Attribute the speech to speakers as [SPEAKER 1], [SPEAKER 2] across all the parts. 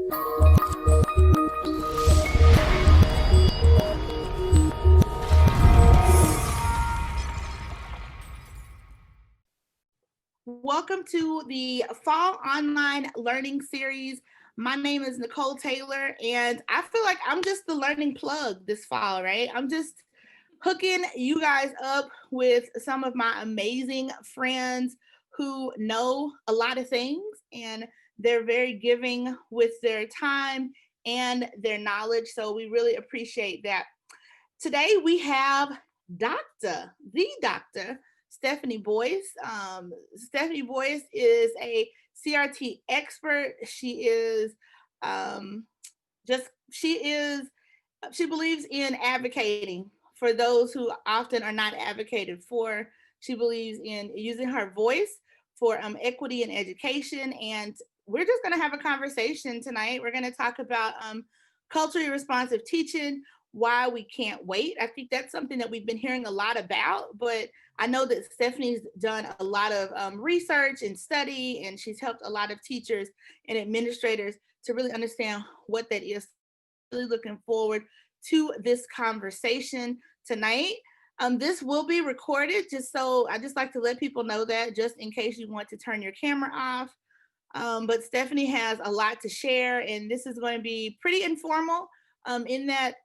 [SPEAKER 1] Welcome to the Fall Online Learning Series. My name is Nicole Taylor, and I feel like I'm just the learning plug this fall, right? I'm just hooking you guys up with some of my amazing friends who know a lot of things, and they're very giving with their time and their knowledge. So we really appreciate that. Today we have the Dr. Stephanie Boyce. Stephanie Boyce is a CRT expert. She is just, she believes in advocating for those who often are not advocated for. She believes in using her voice for equity in education. And we're just going to have a conversation tonight. We're going to talk about culturally responsive teaching, why we can't wait. I think that's something that we've been hearing a lot about, but I know that Stephanie's done a lot of research and study, and she's helped a lot of teachers and administrators to really understand what that is. Really looking forward to this conversation tonight. This will be recorded, I just like to let people know that, just in case you want to turn your camera off. But Stephanie has a lot to share, and this is going to be pretty informal in that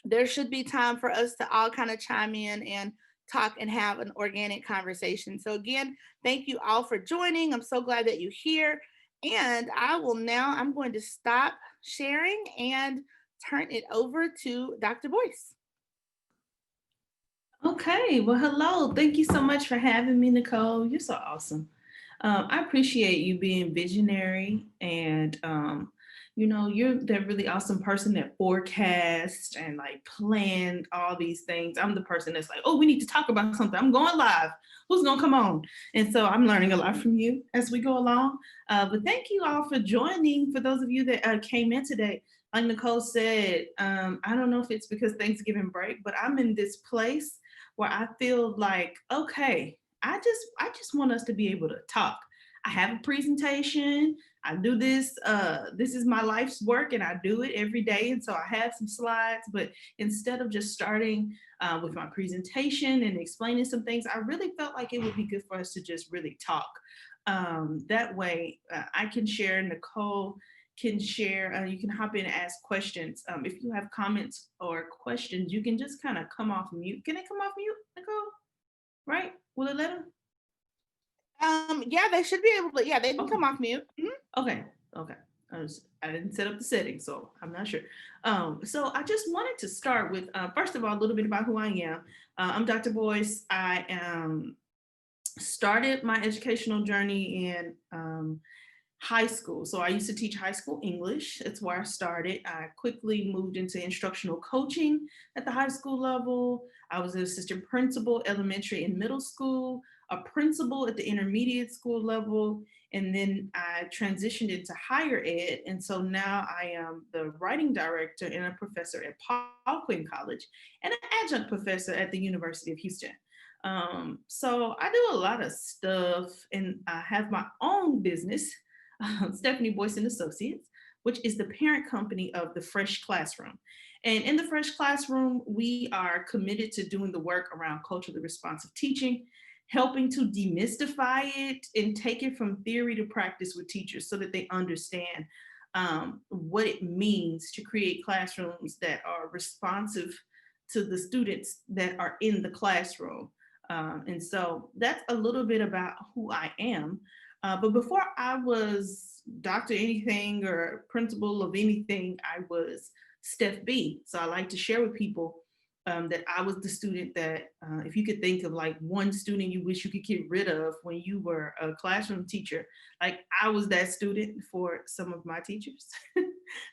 [SPEAKER 1] there should be time for us to all kind of chime in and talk and have an organic conversation. So again, thank you all for joining. I'm so glad that you're here. And I'm going to stop sharing and turn it over to Dr. Boyce.
[SPEAKER 2] Okay, well, hello. Thank you so much for having me, Nicole. You're so awesome. I appreciate you being visionary, and you're that really awesome person that forecasts and like planned all these things. I'm the person that's like, oh, we need to talk about something. I'm going live. Who's gonna come on? And so I'm learning a lot from you as we go along. But thank you all for joining. For those of you that came in today, like Nicole said, I don't know if it's because Thanksgiving break, but I'm in this place where I feel like, okay, I just want us to be able to talk. I have a presentation. I do this. This is my life's work, and I do it every day. And so I have some slides, but instead of just starting with my presentation and explaining some things, I really felt like it would be good for us to just really talk. That way, I can share. Nicole can share. You can hop in and ask questions. If you have comments or questions, you can just kind of come off mute. Can they come off mute, Nicole? Right? Will it let them?
[SPEAKER 1] Yeah, they should be able to. Yeah, they can come off mute.
[SPEAKER 2] Mm-hmm. Okay. I didn't set up the settings, so I'm not sure. So I just wanted to start with, first of all, a little bit about who I am. I'm Dr. Boyce. I started my educational journey in high school. So I used to teach high school English. That's where I started. I quickly moved into instructional coaching at the high school level. I was an assistant principal, elementary and middle school, a principal at the intermediate school level, and then I transitioned into higher ed. And so now I am the writing director and a professor at Paul Quinn College and an adjunct professor at the University of Houston. So I do a lot of stuff, and I have my own business, Stephanie Boyce and Associates, which is the parent company of the Fresh Classroom. And in the Fresh Classroom, we are committed to doing the work around culturally responsive teaching, helping to demystify it and take it from theory to practice with teachers so that they understand what it means to create classrooms that are responsive to the students that are in the classroom. And so that's a little bit about who I am. But before I was doctor anything or principal of anything, I was Steph B. So I like to share with people that I was the student that, if you could think of like one student you wish you could get rid of when you were a classroom teacher, like I was that student for some of my teachers.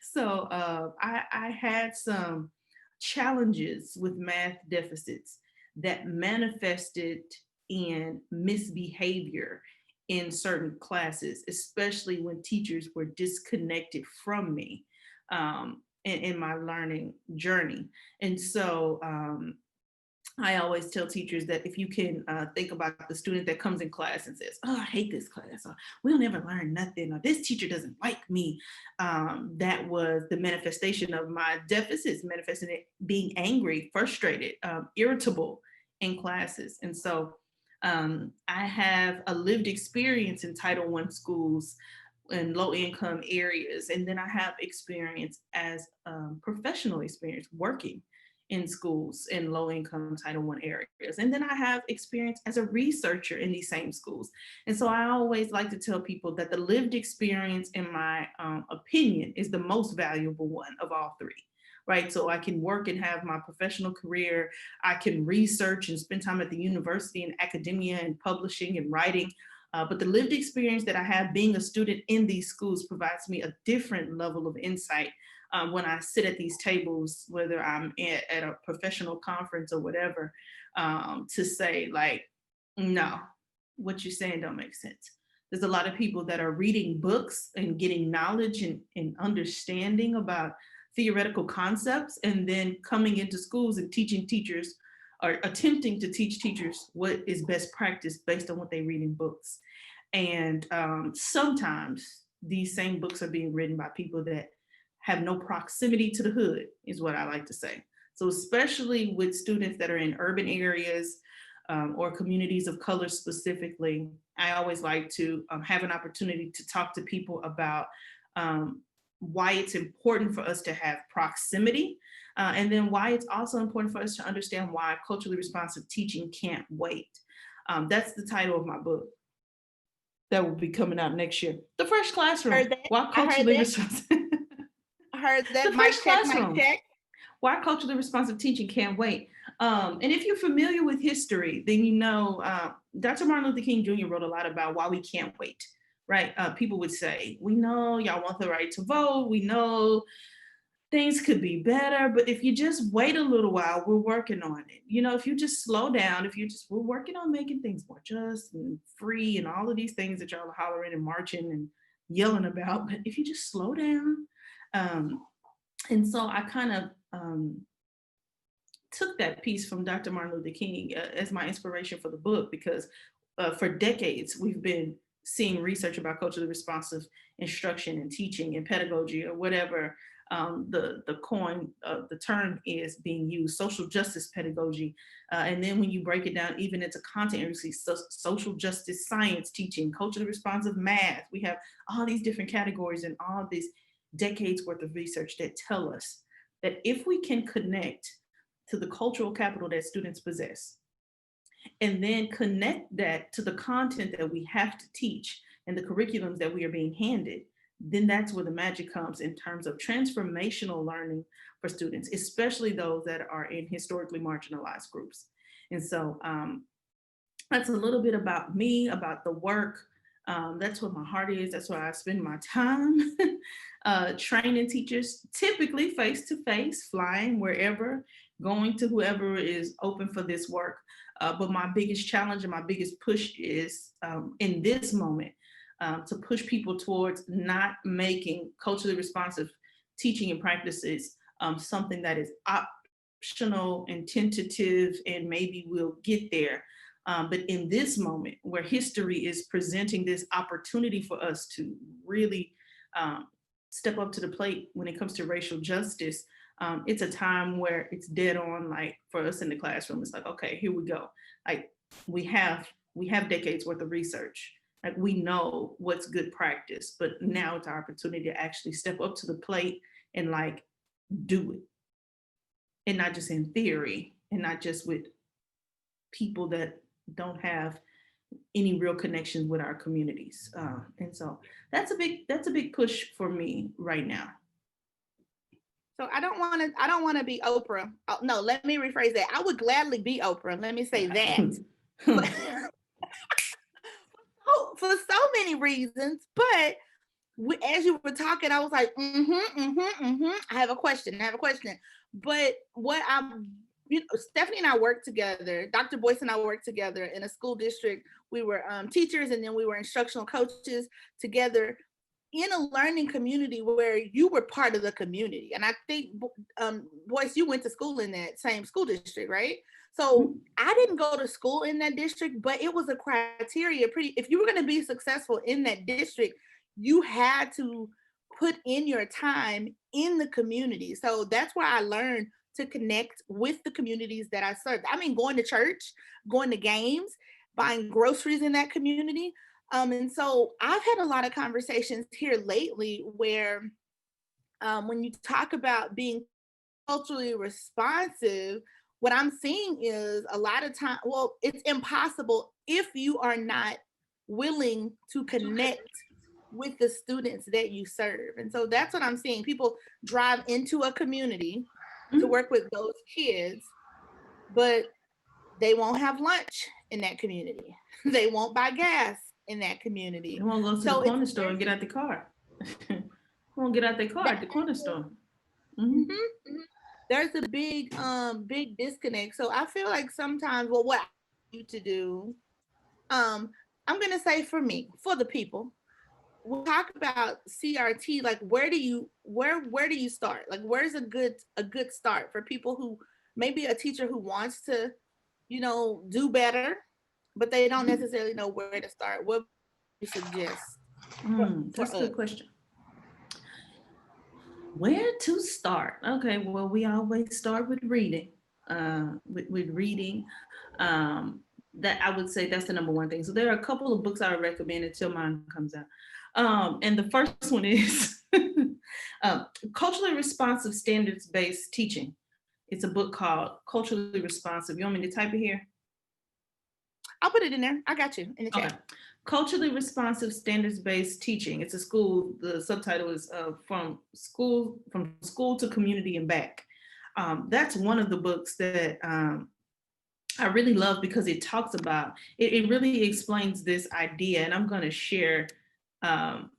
[SPEAKER 2] So I had some challenges with math deficits that manifested in misbehavior in certain classes, especially when teachers were disconnected from me in my learning journey. And so I always tell teachers that if you can think about the student that comes in class and says, "Oh, I hate this class," or "We'll never learn nothing," or "This teacher doesn't like me," that was the manifestation of my deficits, manifesting it being angry, frustrated, irritable in classes. And so I have a lived experience in Title I schools in low income areas. And then I have experience as professional experience working in schools in low income Title I areas. And then I have experience as a researcher in these same schools. And so I always like to tell people that the lived experience, in my opinion, is the most valuable one of all three. Right. So I can work and have my professional career. I can research and spend time at the university and academia and publishing and writing. But the lived experience that I have being a student in these schools provides me a different level of insight when I sit at these tables, whether I'm at a professional conference or whatever, to say, like, no, what you're saying don't make sense. There's a lot of people that are reading books and getting knowledge and understanding about theoretical concepts, and then coming into schools and teaching teachers, or attempting to teach teachers what is best practice based on what they read in books. And sometimes these same books are being written by people that have no proximity to the hood, is what I like to say. So especially with students that are in urban areas, or communities of color specifically, I always like to have an opportunity to talk to people about why it's important for us to have proximity, and then why it's also important for us to understand why culturally responsive teaching can't wait. That's the title of my book that will be coming out next year. The Fresh Classroom.
[SPEAKER 1] Heard that.
[SPEAKER 2] Why
[SPEAKER 1] I heard
[SPEAKER 2] culturally
[SPEAKER 1] that.
[SPEAKER 2] responsive?
[SPEAKER 1] I heard that.
[SPEAKER 2] The Fresh
[SPEAKER 1] Mic check, mic
[SPEAKER 2] Classroom.
[SPEAKER 1] check.
[SPEAKER 2] Why culturally responsive teaching can't wait. And if you're familiar with history, then you know Dr. Martin Luther King Jr. wrote a lot about why we can't wait, right? People would say, we know y'all want the right to vote. We know things could be better, but if you just wait a little while, we're working on it. You know, if you just slow down, we're working on making things more just and free and all of these things that y'all are hollering and marching and yelling about. But if you just slow down, and so I kind of took that piece from Dr. Martin Luther King as my inspiration for the book, because for decades we've been seeing research about culturally responsive instruction and teaching and pedagogy, or whatever the term is being used, social justice pedagogy. And then when you break it down even into content, you see social justice science teaching, culturally responsive math. We have all these different categories and all these decades worth of research that tell us that if we can connect to the cultural capital that students possess, and then connect that to the content that we have to teach and the curriculums that we are being handed, then that's where the magic comes in terms of transformational learning for students, especially those that are in historically marginalized groups. And so that's a little bit about me, about the work. That's what my heart is. That's where I spend my time training teachers, typically face to face, flying wherever, going to whoever is open for this work. But my biggest challenge and my biggest push is in this moment to push people towards not making culturally responsive teaching and practices something that is optional and tentative and maybe we'll get there. But in this moment where history is presenting this opportunity for us to really step up to the plate when it comes to racial justice, it's a time where it's dead on. Like for us in the classroom, it's like, okay, here we go. Like we have decades worth of research. Like we know what's good practice, but now it's our opportunity to actually step up to the plate and like do it. And not just in theory and not just with people that don't have any real connections with our communities. And so that's a big push for me right now.
[SPEAKER 1] So I don't want to be Oprah. Oh, no, let me rephrase that. I would gladly be Oprah. Let me say that. But, for so many reasons, but as you were talking, I was like, I have a question. But what Stephanie and I worked together. Dr. Boyce and I worked together in a school district. We were teachers, and then we were instructional coaches together. in a learning community where you were part of the community. And I think, Boyce, you went to school in that same school district, right? So
[SPEAKER 2] Mhm.
[SPEAKER 1] I didn't go to school in that district, but it was a criteria. Pretty, if you were going to be successful in that district, you had to put in your time in the community. So that's where I learned to connect with the communities that I served. I mean, going to church, going to games, buying groceries in that community. And so I've had a lot of conversations here lately where when you talk about being culturally responsive, what I'm seeing is a lot of time, well, it's impossible if you are not willing to connect with the students that you serve. And so that's what I'm seeing. People drive into a community to
[SPEAKER 2] Mhm.
[SPEAKER 1] work with those kids, but they won't have lunch in that community. They won't buy gas in that
[SPEAKER 2] They
[SPEAKER 1] community.
[SPEAKER 2] won't go to the
[SPEAKER 1] So it's
[SPEAKER 2] corner store and get out the car. Won't get out their car
[SPEAKER 1] that
[SPEAKER 2] at the corner store. Hmm.
[SPEAKER 1] mhm, mhm. There's a big disconnect. So I feel like sometimes, well, what I need to do, um, I'm gonna say for me, for the people, we talk about CRT, like where do you start? Like where's a good start for people who maybe a teacher who wants to, do better, but they don't necessarily know where to start. What do you suggest for
[SPEAKER 2] That's a
[SPEAKER 1] us?
[SPEAKER 2] good question. Where to start? Okay, well, we always start with reading. With reading, um, that I would say that's the number one thing. So there are a couple of books I would recommend until mine comes out. And the first one is um, Culturally Responsive Standards Based Teaching. It's a book called Culturally Responsive. You want me to type it here?
[SPEAKER 1] I'll put it in there. I got you in the
[SPEAKER 2] Okay.
[SPEAKER 1] chat.
[SPEAKER 2] Culturally Responsive Standards Based Teaching. It's a school. The subtitle is from school to community and back. That's one of the books that I really love because it talks about it really explains this idea, and I'm going to share um,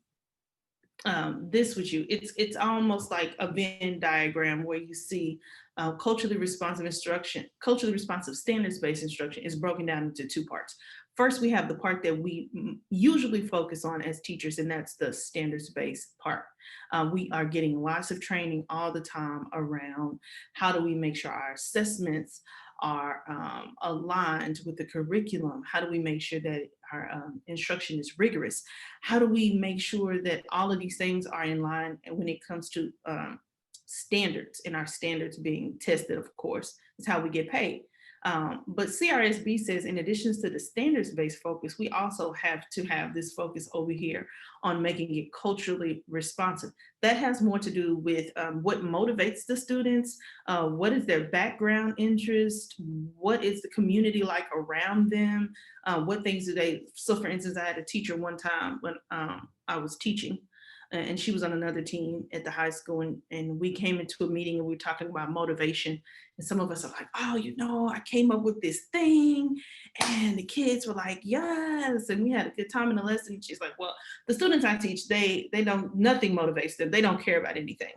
[SPEAKER 2] this with you. It's almost like a Venn diagram where you see culturally responsive instruction, culturally responsive standards-based instruction is broken down into two parts. First, we have the part that we usually focus on as teachers, and that's the standards-based part. We are getting lots of training all the time around how do we make sure our assessments are aligned with the curriculum? How do we make sure that our instruction is rigorous? How do we make sure that all of these things are in line when it comes to standards, and our standards being tested, of course, is how we get paid. But CRSB says, in addition to the standards-based focus, we also have to have this focus over here on making it culturally responsive. That has more to do with what motivates the students, what is their background interest, what is the community like around them, what things do they, so for instance, I had a teacher one time when I was teaching, and she was on another team at the high school, and we came into a meeting and we were talking about motivation, and some of us are like, oh, I came up with this thing, and the kids were like, yes, and we had a good time in the lesson. And she's like, well, the students I teach, they don't, nothing motivates them, they don't care about anything.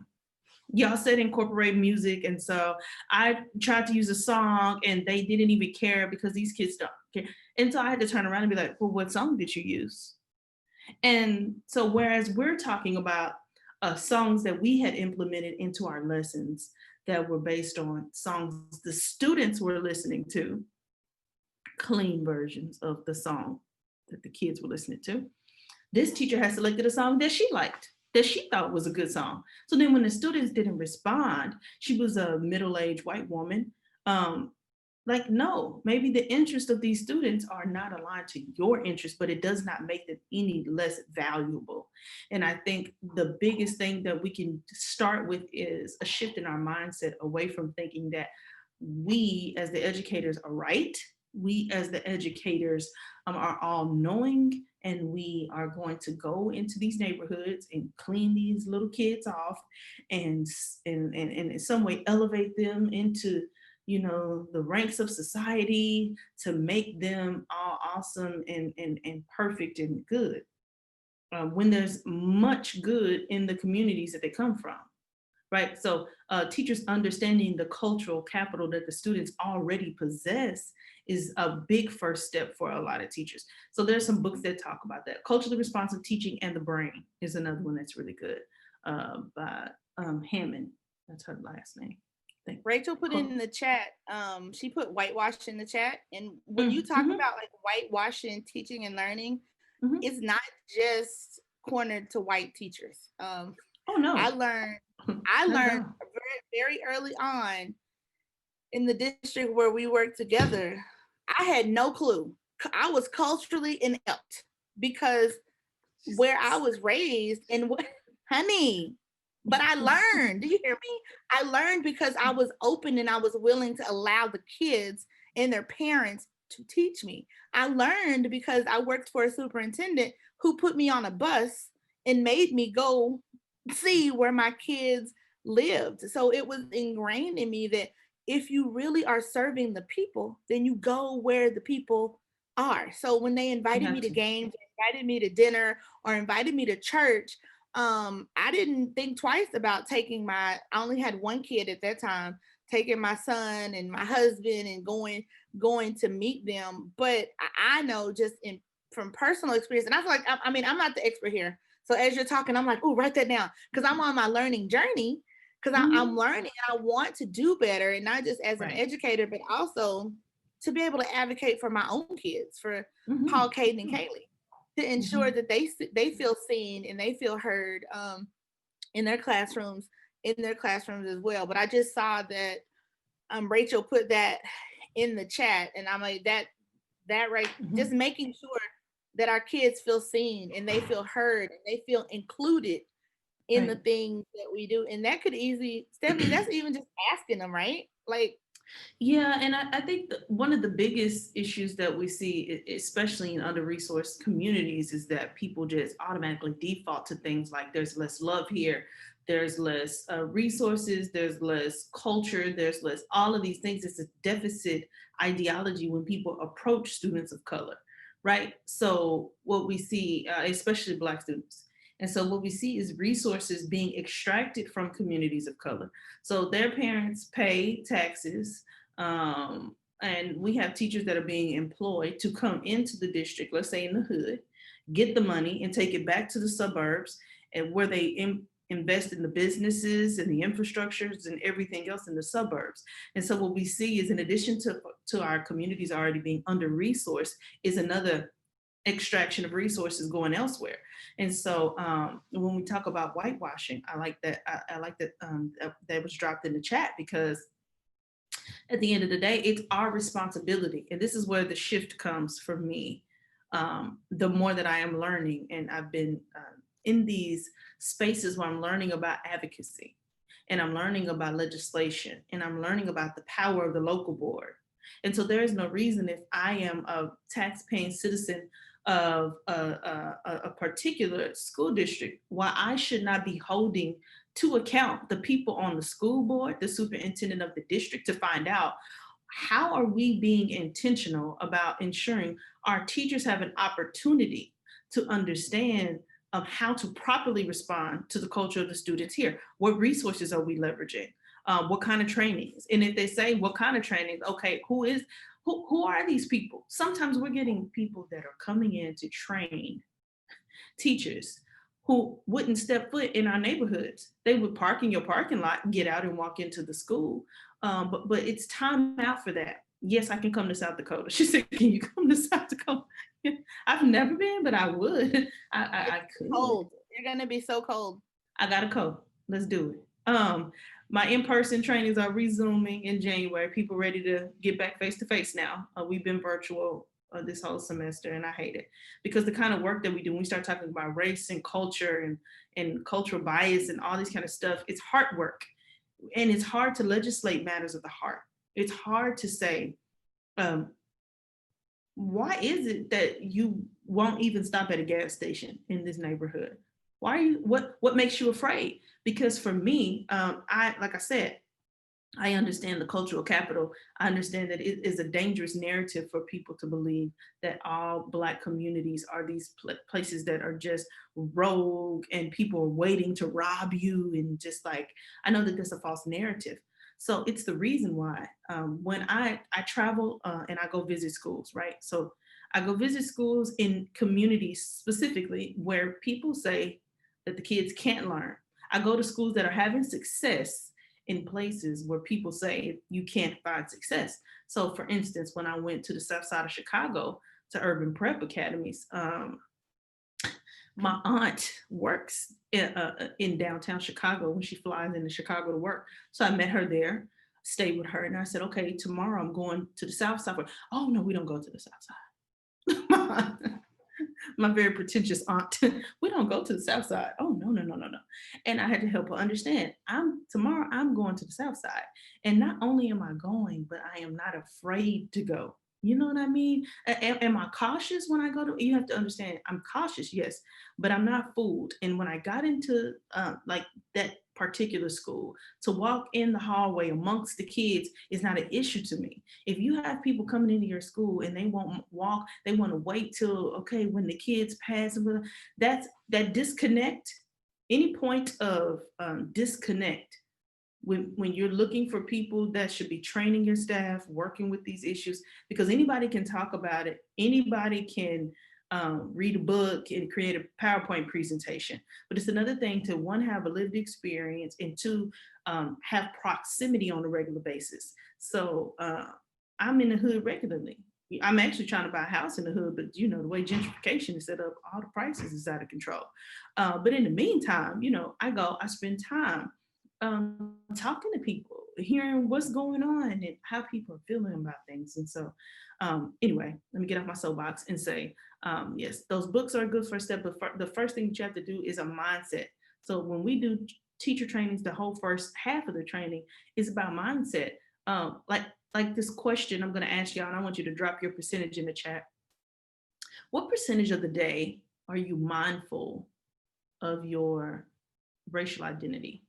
[SPEAKER 2] Y'all said incorporate music, and so I tried to use a song and they didn't even care because these kids don't care. And so I had to turn around and be like, well, what song did you use? And so whereas we're talking about songs that we had implemented into our lessons that were based on songs the students were listening to, clean versions of the song that the kids were listening to, this teacher had selected a song that she liked, that she thought was a good song. So then when the students didn't respond, she was a middle-aged white woman. Um, like, no, maybe the interests of these students are not aligned to your interests, but it does not make them any less valuable. And I think the biggest thing that we can start with is a shift in our mindset away from thinking that we as the educators are right. We as the educators are all knowing, and we are going to go into these neighborhoods and clean these little kids off, and in some way elevate them into the ranks of society to make them all awesome and perfect and good, when there's much good in the communities that they come from, right? So teachers understanding the cultural capital that the students already possess is a big first step for a lot of teachers. So there's some books that talk about that. Culturally Responsive Teaching and the Brain is another one that's really good, by Hammond. That's her last name.
[SPEAKER 1] Rachel put in the chat, she put whitewash in the chat. And when you talk
[SPEAKER 2] Mm-hmm.
[SPEAKER 1] about like whitewashing teaching and learning,
[SPEAKER 2] Mm-hmm.
[SPEAKER 1] it's not just cornered to white teachers.
[SPEAKER 2] Oh no.
[SPEAKER 1] I learned
[SPEAKER 2] Not at all.
[SPEAKER 1] very early on in the district where we worked together. I had no clue. I was culturally inept because where I was raised and what, honey, but I learned. Do you hear me? I learned because I was open and I was willing to allow the kids and their parents to teach me. I learned because I worked for a superintendent who put me on a bus and made me go see where my kids lived. So it was ingrained in me that if you really are serving the people, then you go where the people are. So when they
[SPEAKER 2] You
[SPEAKER 1] invited me
[SPEAKER 2] have
[SPEAKER 1] to
[SPEAKER 2] to.
[SPEAKER 1] games, invited me to dinner, or invited me to church, I didn't think twice about taking I only had one kid at that time, taking my son and my husband and going to meet them. But I know just in from personal experience, and I feel like I mean I'm not the expert here. So as you're talking, I'm like, oh, write that down because I'm on my learning journey because I'm
[SPEAKER 2] Mm-hmm.
[SPEAKER 1] learning and I want to do better, and not just as an
[SPEAKER 2] Right.
[SPEAKER 1] educator, but also to be able to advocate for my own kids, for
[SPEAKER 2] Mm-hmm.
[SPEAKER 1] Paul, Caden, and Kaylee, to ensure
[SPEAKER 2] Mm-hmm.
[SPEAKER 1] that they feel seen and they feel heard in their classrooms as well. But I just saw that Rachel put that in the chat, and I'm like that right,
[SPEAKER 2] Mm-hmm.
[SPEAKER 1] just making sure that our kids feel seen and they feel heard and they feel included in the
[SPEAKER 2] Right.
[SPEAKER 1] things that we do. And that could easily, Stephanie, that's even just asking them, right? Like,
[SPEAKER 2] Yeah, and I think one of the biggest issues that we see, especially in under-resourced communities, is that people just automatically default to things like there's less love here, there's less resources, there's less culture, there's less all of these things. It's a deficit ideology when people approach students of color, right? So what we see, especially Black students, and so what we see is resources being extracted from communities of color. So their parents pay taxes, and we have teachers that are being employed to come into the district, let's say in the hood, get the money and take it back to the suburbs, and where they invest in the businesses and the infrastructures and everything else in the suburbs. And so what we see is, in addition to our communities already being under resourced, is another extraction of resources going elsewhere. And so when we talk about whitewashing, I like that. I like that that was dropped in the chat, because at the end of the day, it's our responsibility. And this is where the shift comes for me. The more that I am learning, and I've been in these spaces where I'm learning about advocacy, and I'm learning about legislation, and I'm learning about the power of the local board. And so there is no reason, if I am a tax-paying citizen of a particular school district, why I should not be holding to account the people on the school board, the superintendent of the district, to find out how are we being intentional about ensuring our teachers have an opportunity to understand how to properly respond to the culture of the students here. What resources are we leveraging? What kind of trainings? And if they say what kind of trainings, okay, who are these people? Sometimes we're getting people that are coming in to train teachers who wouldn't step foot in our neighborhoods. They would park in your parking lot, get out and walk into the school. But it's time out for that. Yes, I can come to South Dakota. She said, "Can you come to South Dakota?" I've never been, but I would. I could.
[SPEAKER 1] cold. You're gonna be so cold.
[SPEAKER 2] I gotta go. Let's do it. My in-person trainings are resuming in January. People ready to get back face to face now. We've been virtual this whole semester, and I hate it, because the kind of work that we do, when we start talking about race and culture and cultural bias and all these kind of stuff, it's heart work, and it's hard to legislate matters of the heart. It's hard to say, why is it that you won't even stop at a gas station in this neighborhood? Why are you, what makes you afraid? Because for me, I, like I said, I understand the cultural capital. I understand that it is a dangerous narrative for people to believe that all Black communities are these places that are just rogue and people are waiting to rob you. And just like, I know that that's a false narrative. So it's the reason why when I travel and I go visit schools, right? So I go visit schools in communities specifically where people say that the kids can't learn. I go to schools that are having success in places where people say you can't find success. So, for instance, when I went to the south side of Chicago to urban prep academies, my aunt works in downtown Chicago when she flies into Chicago to work. So I met her there, stayed with her, and I said, okay, tomorrow I'm going to the south side. Oh, no, we don't go to the south side. My very pretentious aunt. We don't go to the south side. Oh, no, no, no, no, no. And I had to help her understand. I'm going to the south side. And not only am I going, but I am not afraid to go. You know what I mean? Am I cautious when I go to? You have to understand. I'm cautious, yes, but I'm not fooled. And when I got into like that particular school, to walk in the hallway amongst the kids is not an issue to me. If you have people coming into your school and they won't walk, they want to wait till, okay, when the kids pass, that's that disconnect. Any point of disconnect when you're looking for people that should be training your staff, working with these issues, because anybody can talk about it, anybody can read a book and create a PowerPoint presentation. But it's another thing to one, have a lived experience, and two, have proximity on a regular basis. So I'm in the hood regularly. I'm actually trying to buy a house in the hood, but you know, the way gentrification is set up, all the prices is out of control. But in the meantime, you know, I spend time talking to people, hearing what's going on and how people are feeling about things. And so, anyway, let me get off my soapbox and say, yes, those books are a good first step. But the first thing that you have to do is a mindset. So when we do teacher trainings, the whole first half of the training is about mindset. Like this question I'm going to ask y'all, and I want you to drop your percentage in the chat. What percentage of the day are you mindful of your racial identity?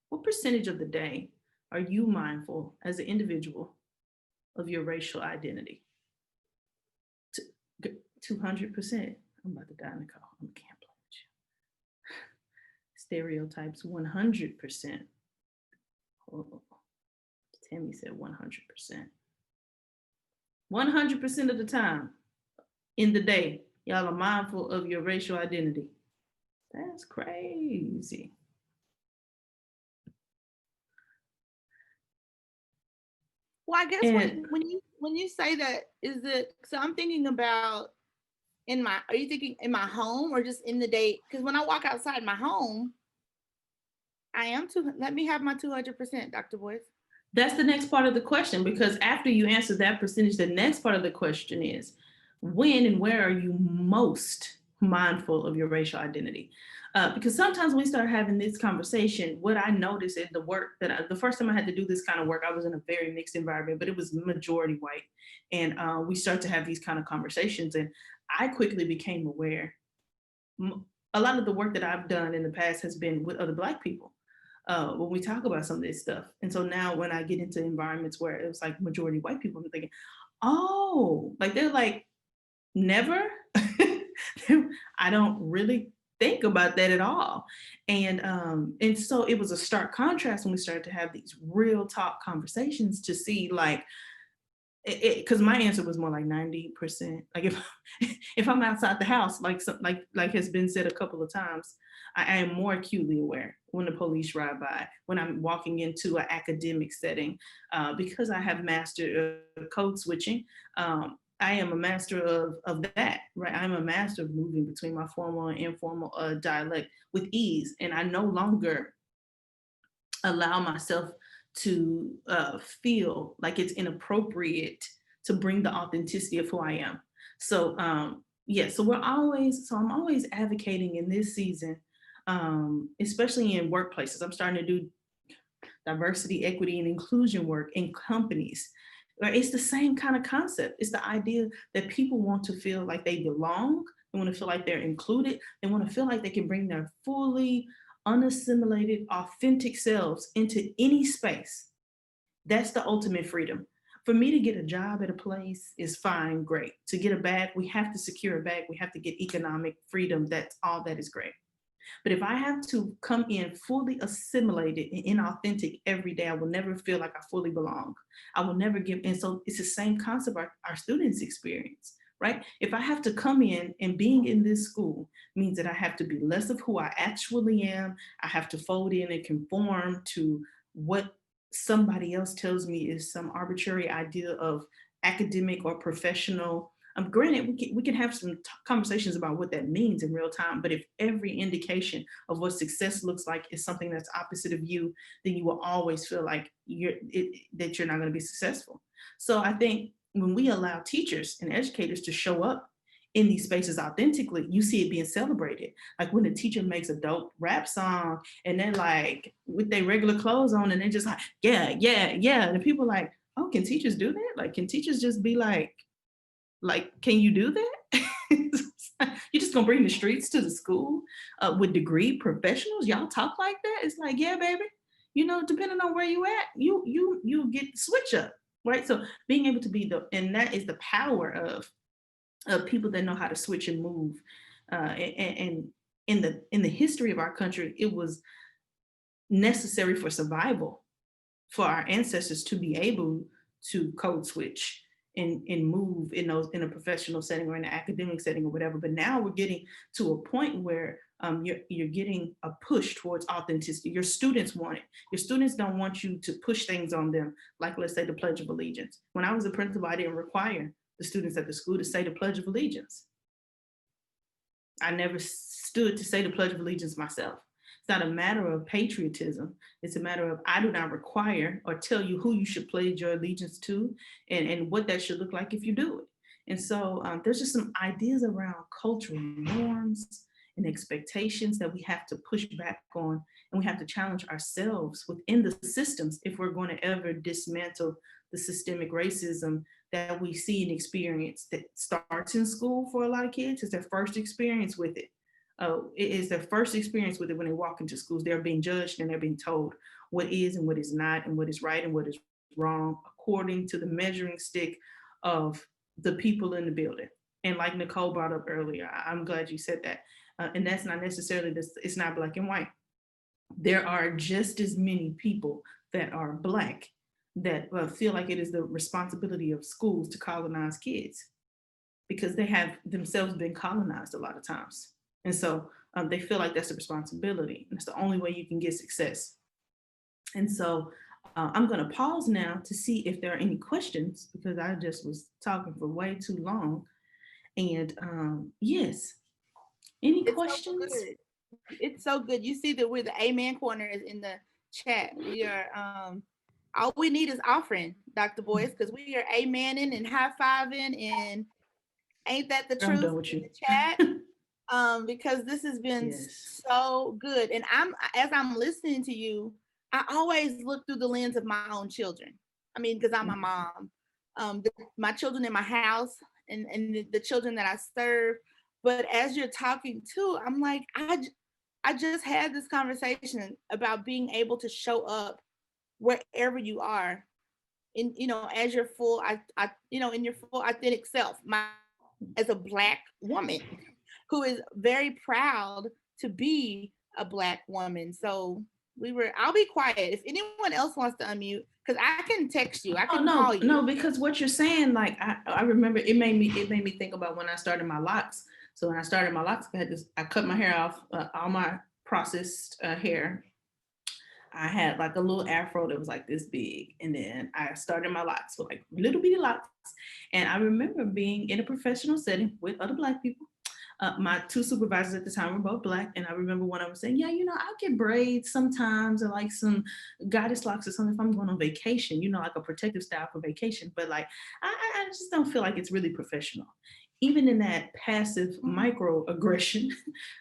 [SPEAKER 2] What percentage of the day are you mindful as an individual of your racial identity? 200%. I'm about to die, Nicole. I can't play with you. Stereotypes, 100%. Oh, Tammy said 100%. 100% of the time in the day, y'all are mindful of your racial identity. That's crazy.
[SPEAKER 1] Well, I guess when you say that, is it, so I'm thinking about are you thinking in my home or just in the day? Because when I walk outside my home, I am let me have my 200%, Dr. Boyce.
[SPEAKER 2] That's the next part of the question, because after you answer that percentage, the next part of the question is, when and where are you most mindful of your racial identity? Because sometimes when we start having this conversation, what I noticed in the work that the first time I had to do this kind of work, I was in a very mixed environment, but it was majority white. And we start to have these kind of conversations, and I quickly became aware. A lot of the work that I've done in the past has been with other Black people. When we talk about some of this stuff. And so now when I get into environments where it was like majority white people, I'm thinking, oh, like they're like, never. I don't really think about that at all. And so it was a stark contrast when we started to have these real talk conversations to see like, because my answer was more like 90%. Like if I'm outside the house, like has been said a couple of times, I am more acutely aware when the police ride by, when I'm walking into an academic setting, because I have mastered code switching. I am a master of that, right? I'm a master of moving between my formal and informal dialect with ease, and I no longer allow myself to feel like it's inappropriate to bring the authenticity of who I am. So yeah, so I'm always advocating in this season, especially in workplaces. I'm starting to do diversity, equity, and inclusion work in companies. It's the same kind of concept. It's the idea that people want to feel like they belong. They want to feel like they're included. They want to feel like they can bring their fully unassimilated, authentic selves into any space. That's the ultimate freedom. For me to get a job at a place is fine, great. To get a bag, we have to secure a bag. We have to get economic freedom. That's all that is great. But if I have to come in fully assimilated and inauthentic every day, I will never feel like I fully belong. I will never give. And so it's the same concept our students experience, right? If I have to come in and being in this school means that I have to be less of who I actually am, I have to fold in and conform to what somebody else tells me is some arbitrary idea of academic or professional. Granted, we can have some conversations about what that means in real time, but if every indication of what success looks like is something that's opposite of you, then you will always feel like that you're not going to be successful. So I think when we allow teachers and educators to show up in these spaces authentically, you see it being celebrated. Like when a teacher makes a dope rap song and they're like with their regular clothes on and they're just like, yeah, yeah, yeah. And people are like, oh, can teachers do that? Like, can teachers just be like, can you do that? You're just gonna bring the streets to the school with degree professionals? Y'all talk like that? It's like, yeah, baby. Depending on where you at, you get the switch up, right? So being able to be and that is the power of people that know how to switch and move. And in the history of our country, it was necessary for survival for our ancestors to be able to code switch and move in a professional setting or in an academic setting or whatever. But now we're getting to a point where you're getting a push towards authenticity. Your students want it. Your students don't want you to push things on them, like let's say the Pledge of Allegiance. When I was a principal, I didn't require the students at the school to say the Pledge of Allegiance. I never stood to say the Pledge of Allegiance myself. It's not a matter of patriotism. It's a matter of I do not require or tell you who you should pledge your allegiance to and what that should look like if you do it. And so there's just some ideas around cultural norms and expectations that we have to push back on, and we have to challenge ourselves within the systems if we're going to ever dismantle the systemic racism that we see and experience that starts in school for a lot of kids. It's their first experience with it. It is their first experience with it when they walk into schools. They're being judged and they're being told what is and what is not, and what is right and what is wrong, according to the measuring stick of the people in the building. And like Nicole brought up earlier, I'm glad you said that. And that's not necessarily this, it's not black and white. There are just as many people that are Black that feel like it is the responsibility of schools to colonize kids because they have themselves been colonized a lot of times. And so they feel like that's a responsibility. And it's the only way you can get success. And so I'm going to pause now to see if there are any questions because I just was talking for way too long. And yes, any questions?
[SPEAKER 1] So good. It's so good. You see that we're the Amen corner is in the chat. We are all we need is offering, Dr. Boyce, because we are amening and high-fiving, and ain't that the
[SPEAKER 2] I'm
[SPEAKER 1] truth
[SPEAKER 2] done with
[SPEAKER 1] in
[SPEAKER 2] you.
[SPEAKER 1] the chat? Because this has been
[SPEAKER 2] Yes.
[SPEAKER 1] so good. And as I'm listening to you, I always look through the lens of my own children. I mean, because I'm a mom. My children in my house and the children that I serve. But as you're talking too, I'm like, I just had this conversation about being able to show up wherever you are in, as your full, in your full authentic self. As a Black woman who is very proud to be a Black woman. So I'll be quiet. If anyone else wants to unmute, because I can text you, I
[SPEAKER 2] Oh
[SPEAKER 1] can
[SPEAKER 2] no,
[SPEAKER 1] call you.
[SPEAKER 2] no, because what you're saying, like I remember it made me think about when I started my locks. So when I started my locks, I cut my hair off, all my processed hair. I had like a little afro that was like this big, and then I started my locks with like little bitty locks. And I remember being in a professional setting with other Black people. My two supervisors at the time were both Black, and I remember one of them saying, "Yeah, I'll get braids sometimes, or like some goddess locks or something if I'm going on vacation, like a protective style for vacation. But like, I just don't feel like it's really professional." Even in that passive microaggression,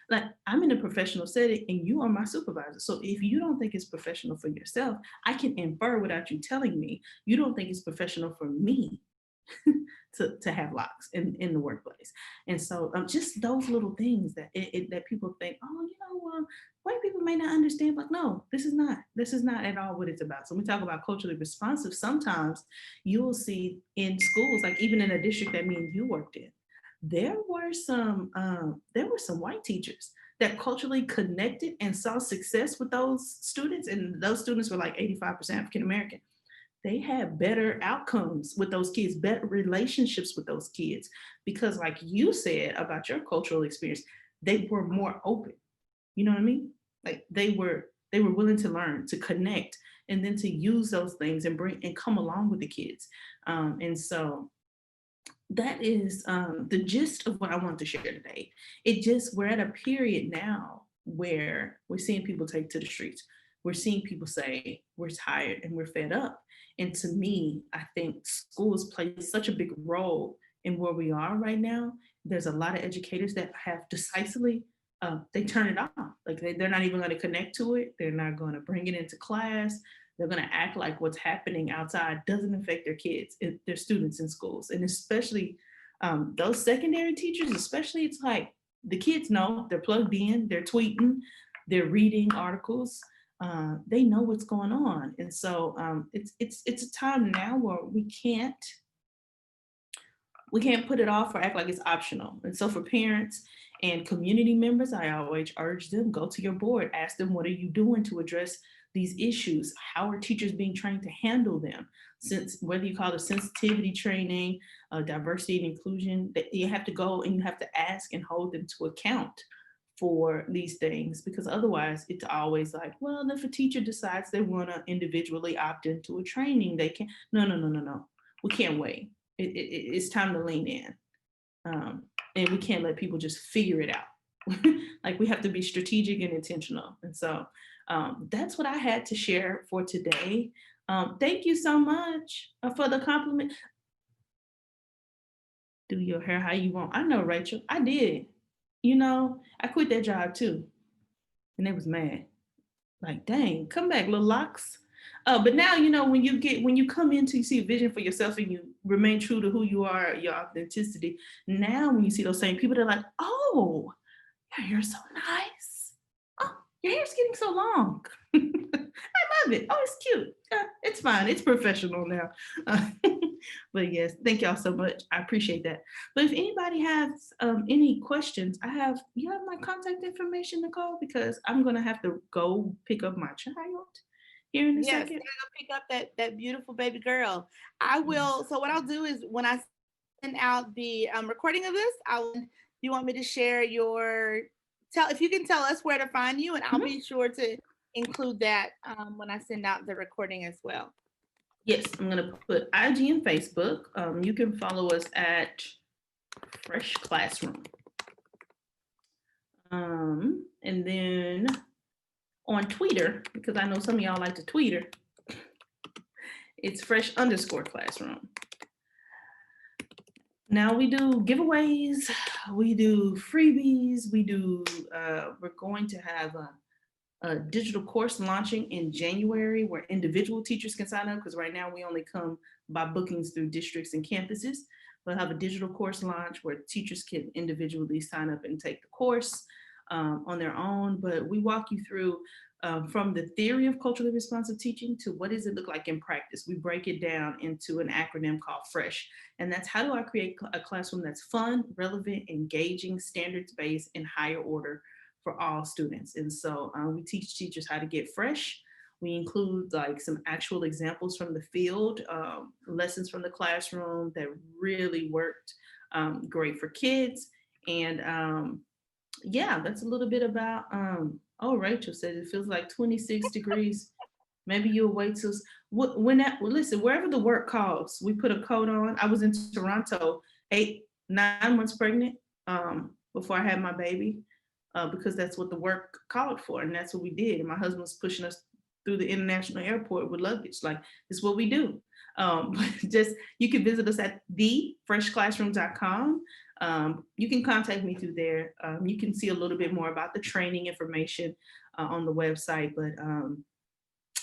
[SPEAKER 2] like I'm in a professional setting and you are my supervisor. So if you don't think it's professional for yourself, I can infer without you telling me, you don't think it's professional for me. to have locks in the workplace. And so just those little things that people think, oh, white people may not understand, but no, this is not at all what it's about. So when we talk about culturally responsive, sometimes you'll see in schools, like even in a district that me and you worked in, there were some white teachers that culturally connected and saw success with those students, and those students were like 85% African American. They had better outcomes with those kids, better relationships with those kids, because like you said about your cultural experience, they were more open. You know what I mean? Like they were willing to learn, to connect, and then to use those things and bring and come along with the kids. And so that is the gist of what I want to share today. We're at a period now where we're seeing people take to the streets. We're seeing people say we're tired and we're fed up. And to me, I think schools play such a big role in where we are right now. There's a lot of educators that have decisively, they turn it off. Like they're not even going to connect to it. They're not going to bring it into class. They're going to act like what's happening outside doesn't affect their kids, their students in schools. And especially those secondary teachers, especially, it's like the kids know, they're plugged in, they're tweeting, they're reading articles, they know what's going on. And so it's a time now where we can't put it off or act like it's optional. And so for parents and community members, I always urge them, go to your board, ask them, what are you doing to address these issues? How are teachers being trained to handle them? Since whether you call it sensitivity training, diversity and inclusion, that you have to go and you have to ask and hold them to account for these things, because otherwise it's always like, well, if a teacher decides they want to individually opt into a training, they can. No, no, no, no, no. We can't wait. It's time to lean in. And we can't let people just figure it out. Like we have to be strategic and intentional. And so that's what I had to share for today. Thank you so much for the compliment. Do your hair how you want. I know, Rachel. I did. I quit that job too. And they was mad. Like, dang, come back, little locks. But now, when you come into, you see a vision for yourself and you remain true to who you are, your authenticity. Now, when you see those same people, they're like, oh, your hair's so nice. Oh, your hair's getting so long. I love it. Oh, it's cute. Yeah, it's fine. It's professional now. But yes, thank y'all so much. I appreciate that. But if anybody has any questions, you have my contact information, Nicole, because I'm gonna have to go pick up my child here in a
[SPEAKER 1] Yes,
[SPEAKER 2] second.
[SPEAKER 1] gotta go pick up that beautiful baby girl. I
[SPEAKER 2] Yes.
[SPEAKER 1] will. So what I'll do is when I send out the recording of this, you want me to share your tell if you can tell us where to find you, and I'll
[SPEAKER 2] Mhm.
[SPEAKER 1] be sure to include that when I send out the recording as well.
[SPEAKER 2] Yes, I'm gonna put IG and Facebook. You can follow us at Fresh Classroom. And then on Twitter, because I know some of y'all like to Twitter, it's fresh_classroom. Now we do giveaways, we do freebies, we're going to have a digital course launching in January where individual teachers can sign up, because right now we only come by bookings through districts and campuses. We'll have a digital course launch where teachers can individually sign up and take the course on their own. But we walk you through from the theory of culturally responsive teaching to what does it look like in practice. We break it down into an acronym called FRESH. And that's how do I create a classroom that's fun, relevant, engaging, standards-based, and higher order for all students. And so we teach teachers how to get fresh. We include like some actual examples from the field, lessons from the classroom that really worked great for kids. And yeah, that's a little bit about, Rachel said it feels like 26 degrees. Maybe you'll wait till, listen, wherever the work calls, we put a coat on. I was in Toronto 9 months pregnant before I had my baby. Because that's what the work called for, and that's what we did. And my husband was pushing us through the international airport with luggage. Like, it's what we do. Just you can visit us at thefreshclassroom.com. You can contact me through there. You can see a little bit more about the training information on the website. But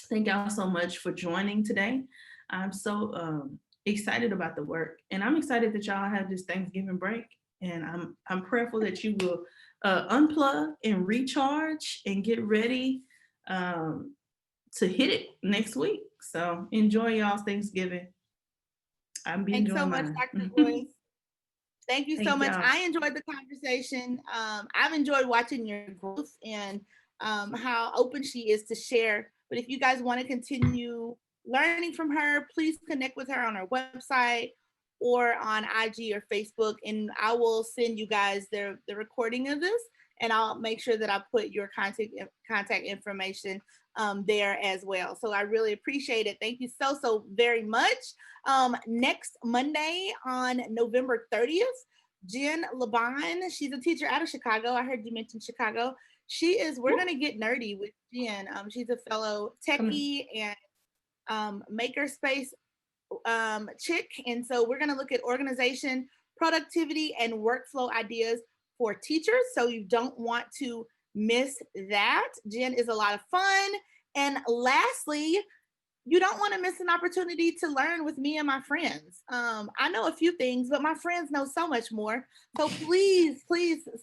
[SPEAKER 2] thank y'all so much for joining today. I'm so excited about the work, and I'm excited that y'all have this Thanksgiving break. And I'm prayerful that you will unplug and recharge and get ready um, to hit it next week. So enjoy y'all's Thanksgiving. I'll be
[SPEAKER 1] Thanks so
[SPEAKER 2] enjoying
[SPEAKER 1] much,
[SPEAKER 2] mine.
[SPEAKER 1] Dr. Boyce. Thank you so
[SPEAKER 2] Thank
[SPEAKER 1] much.
[SPEAKER 2] y'all.
[SPEAKER 1] I enjoyed the conversation. I've enjoyed watching your growth and how open she is to share. But if you guys want to continue learning from her, please connect with her on her website or on IG or Facebook. And I will send you guys the recording of this, and I'll make sure that I put your contact information there as well. So I really appreciate it. Thank you so very much. Next Monday on November 30th, Jen Laban, she's a teacher out of Chicago. I heard you mention Chicago. We're going to get nerdy with Jen. She's a fellow techie and makerspace chick. And so we're going to look at organization, productivity, and workflow ideas for teachers. So you don't want to miss that. Jen is a lot of fun. And lastly, you don't want to miss an opportunity to learn with me and my friends. I know a few things, but my friends know so much more. So please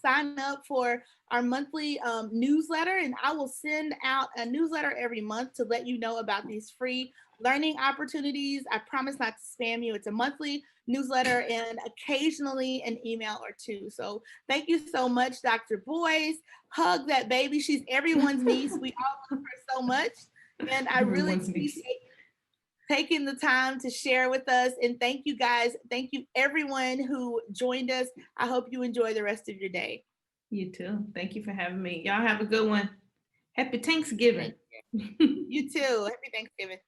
[SPEAKER 1] sign up for our monthly newsletter, and I will send out a newsletter every month to let you know about these free learning opportunities. I promise not to spam you. It's a monthly newsletter and occasionally an email or two. So thank you so much, Dr. Boyce. Hug that baby. She's everyone's niece. We all love her so much. And I really appreciate taking the time to share with us. And thank you guys. Thank you everyone who joined us. I hope you enjoy the rest of your day.
[SPEAKER 2] You too. Thank you for having me. Y'all have a good one. Happy Thanksgiving.
[SPEAKER 1] You too. Happy Thanksgiving.